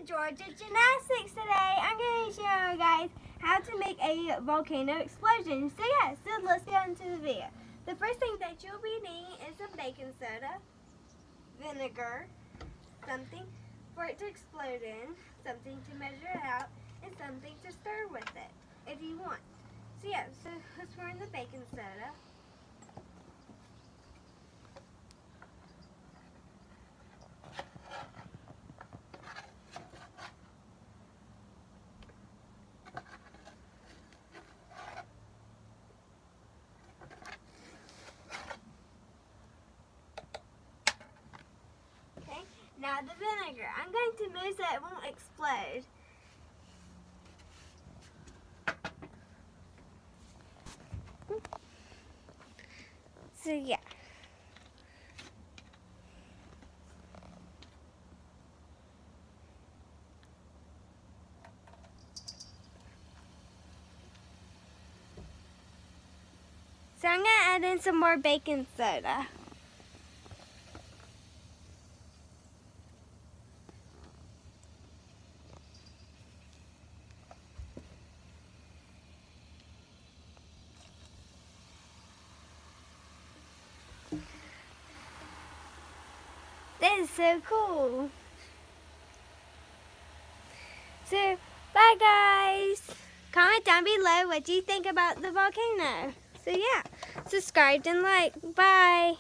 Georgia Gymnastics today. I'm going to show you guys how to make a volcano explosion. So let's get into the video. The first thing that you'll be needing is some baking soda, vinegar, something for it to explode in, something to measure it out, and something to stir with it if you want. So let's pour in the baking soda. Now the vinegar. I'm going to move so it won't explode. So So I'm going to add in some more baking soda. That is so cool. So, bye guys. Comment down below what you think about the volcano. So subscribe and like. Bye.